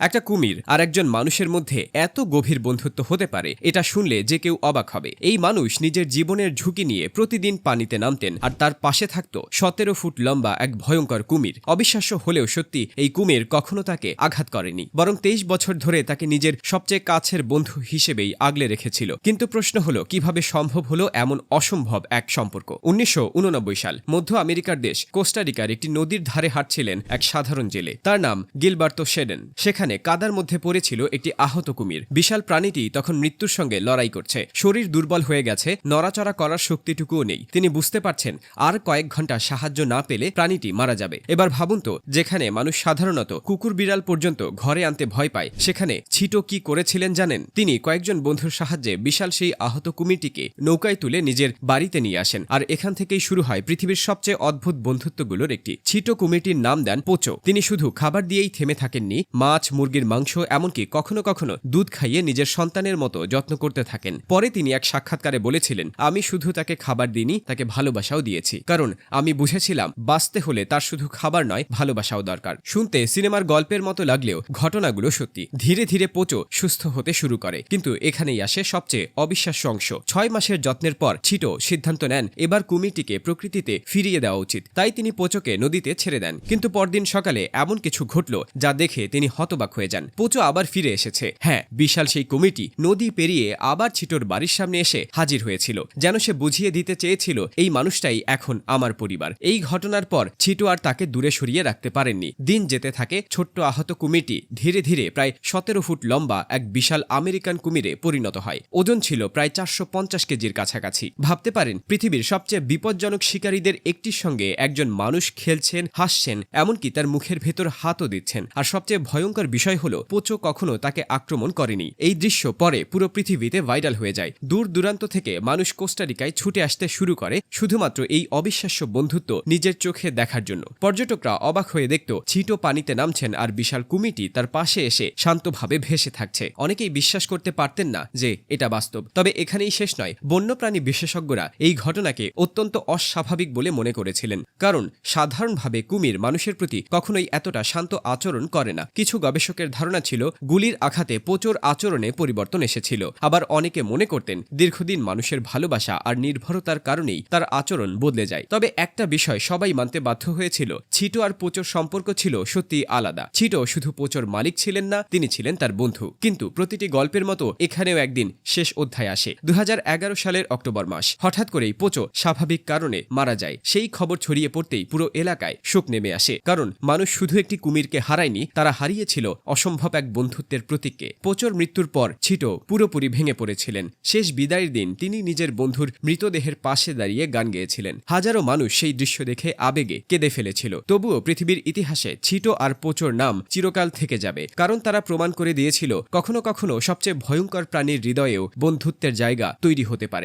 একটা কুমির আর একজন মানুষের মধ্যে এত গভীর বন্ধুত্ব হতে পারে এটা শুনলে যে কেউ অবাক হবে। এই মানুষ নিজের জীবনের ঝুঁকি নিয়ে প্রতিদিন পানিতে নামতেন আর তার পাশে থাকত ১৭ ফুট লম্বা এক ভয়ঙ্কর কুমির। অবিশ্বাস্য হলেও সত্যি, এই কুমির কখনো তাকে আঘাত করেনি, বরং ২৩ বছর ধরে তাকে নিজের সবচেয়ে কাছের বন্ধু হিসেবেই আগলে রেখেছিল। কিন্তু প্রশ্ন হলো, কিভাবে সম্ভব হলো এমন অসম্ভব এক সম্পর্ক। ১৯৮৯ সাল, মধ্য আমেরিকার দেশ কোস্টারিকার একটি নদীর ধারে হাঁটছিলেন এক সাধারণ জেলে। তার নাম গিলবার্তো শেডেন। সেখানে কাদার মধ্যে পড়েছিল একটি আহত কুমির। বিশাল প্রাণীটি তখন মৃত্যুর সঙ্গে লড়াই করছে। শরীর দুর্বল হয়ে গেছে, নড়াচড়া করার শক্তিটুকুও নেই। তিনি বুঝতে পারছেন আর কয়েক ঘন্টা সাহায্য না পেলে প্রাণীটি মারা যাবে। এবার ভাবুন তো, যেখানে মানুষ সাধারণত কুকুর বিড়াল পর্যন্ত ঘরে আনতে ভয় পায়, সেখানে ছিটো কি করেছিলেন জানেন? তিনি কয়েকজন বন্ধুর সাহায্যে বিশাল সেই আহত কুমিরটিকে নৌকায় তুলে নিজের বাড়িতে নিয়ে আসেন। আর এখান থেকেই শুরু হয় পৃথিবীর সবচেয়ে অদ্ভুত বন্ধুত্বগুলোর একটি। ছিটো কুমিরটির নাম দেন পোচো। তিনি শুধু খাবার দিয়েই থেমে থাকেননি, মাছ, মুরগির মাংস, এমনকি কখনো কখনো দুধ খাইয়ে নিজের সন্তানের মতো যত্ন করতে থাকেন। পরে তিনি এক সাক্ষাৎকারে বলেছিলেন, আমি শুধু তাকে খাবার দিইনি, তাকে ভালোবাসাও দিয়েছি, কারণ আমি বুঝেছিলাম বাঁচতে হলে তার শুধু খাবার নয়, ভালোবাসাও দরকার। শুনতে সিনেমার গল্পের মতো লাগলেও ঘটনাগুলো সত্যি। ধীরে ধীরে পোচো সুস্থ হতে শুরু করে, কিন্তু এখানেই আসে সবচেয়ে অবিশ্বাস্য অংশ। ৬ মাসের যত্নের পর ছিটো সিদ্ধান্ত নেন এবার কুমিরটিকে প্রকৃতিতে ফিরিয়ে দেওয়া উচিত। তাই তিনি পোচোকে নদীতে ছেড়ে দেন। কিন্তু পরদিন সকালে এমন কিছু ঘটল যা দেখে তিনি হতবাক হয়ে যান। পোচো আবার ফিরে এসেছে। হ্যাঁ, বিশাল সেই কুমিরটি নদী পেরিয়ে আবার ছিটোর বাড়ির সামনে এসে হাজির হয়েছিল, যেন সে বুঝিয়ে দিতে চেয়েছিল এই মানুষটাই এখন আমার পরিবার। এই ঘটনার পর ছিটো আর তাকে দূরে সরিয়ে রাখতে পারেননি। দিন যেতে থাকে, ছোট্ট আহত কুমিরটি ধীরে ধীরে প্রায় ১৭ ফুট লম্বা এক বিশাল আমেরিকান কুমিরে পরিণত হয়। ওজন ছিল প্রায় ৪৫০ কেজির কাছাকাছি। ভাবতে পারেন, পৃথিবীর সবচেয়ে বিপজ্জনক শিকারীদের একটির সঙ্গে একজন মানুষ খেলছেন, হাসছেন, এমনকি তার মুখের ভেতর হাতও দিচ্ছেন। আর সবচেয়ে ভয়ঙ্কর বিষয় হলো, পোচো কখনো তাকে আক্রমণ করেনি। এই দৃশ্য পরে পুরো পৃথিবীতে ভাইরাল হয়ে যায়। দূর দূরান্ত থেকে মানুষ কোস্টারিকায় ছুটে আসতে শুরু করে শুধুমাত্র এই অবিশ্বাস্য বন্ধুত্ব নিজের চোখে দেখার জন্য। পর্যটকরা অবাক হয়ে দেখত ছিটো পানিতে নামছেন আর বিশাল কুমিরটি তার পাশে এসে শান্তভাবে ভেসে থাকছে। অনেকেই বিশ্বাস করতে পারতেন না যে এটা বাস্তব। তবে এখানেই শেষ নয়। বন্যপ্রাণী বিশেষজ্ঞরা এই ঘটনাকে অত্যন্ত অস্বাভাবিক বলে মনে করেছিলেন, কারণ সাধারণভাবে কুমির মানুষের প্রতি কখনোই এতটা শান্ত আচরণ করে না। কিছু গবেষকের ধারণা ছিল গুলির আঘাতে পোচোর আচরণে পরিবর্তন এসেছিল। আবার অনেকে মনে করতেন দীর্ঘদিন মানুষের ভালোবাসা আর নির্ভরতার কারণেই তার আচরণ বদলে যায়। তবে একটা বিষয় সবাই মানতে বাধ্য হয়েছিল, ছিটো আর পোচোর সম্পর্ক ছিল সত্যি আলাদা। ছিটো শুধু পোচোর মালিক ছিলেন না, তিনি ছিলেন তার বন্ধু। কিন্তু প্রতিটি গল্পের মতো এখানেও একদিন শেষ অধ্যায় আসে। ২০১১ সালের অক্টোবর মাস, হঠাৎ করেই পোচো স্বাভাবিক কারণে মারা যায়। সেই খবর ছড়িয়ে পড়তেই পুরো এলাকায় শোক নেমে আসে, কারণ মানুষ শুধু একটি কুমিরকে হারায়নি, তারা হারিয়েছিল অসম্ভব এক বন্ধুত্বের প্রতীককে। পোচোর মৃত্যুর পর ছিটো পুরোপুরি ভেঙে পড়েছিলেন। শেষ বিদায়ের দিন তিনি নিজের বন্ধুর মৃতদেহের পাশে দাঁড়িয়ে গান গেয়েছিলেন। হাজারো মানুষ সেই দৃশ্য দেখে আবেগে কেঁদে ফেলেছিল। তবুও পৃথিবীর ইতিহাসে ছিটো আর পোচোর নাম চিরকাল থেকে যাবে, কারণ তারা প্রমাণ করে দিয়েছিল কখনো কখনো সবচেয়ে ভয়ঙ্কর প্রাণীর হৃদয়েও বন্ধুত্বের জায়গা তৈরি হতে পারে।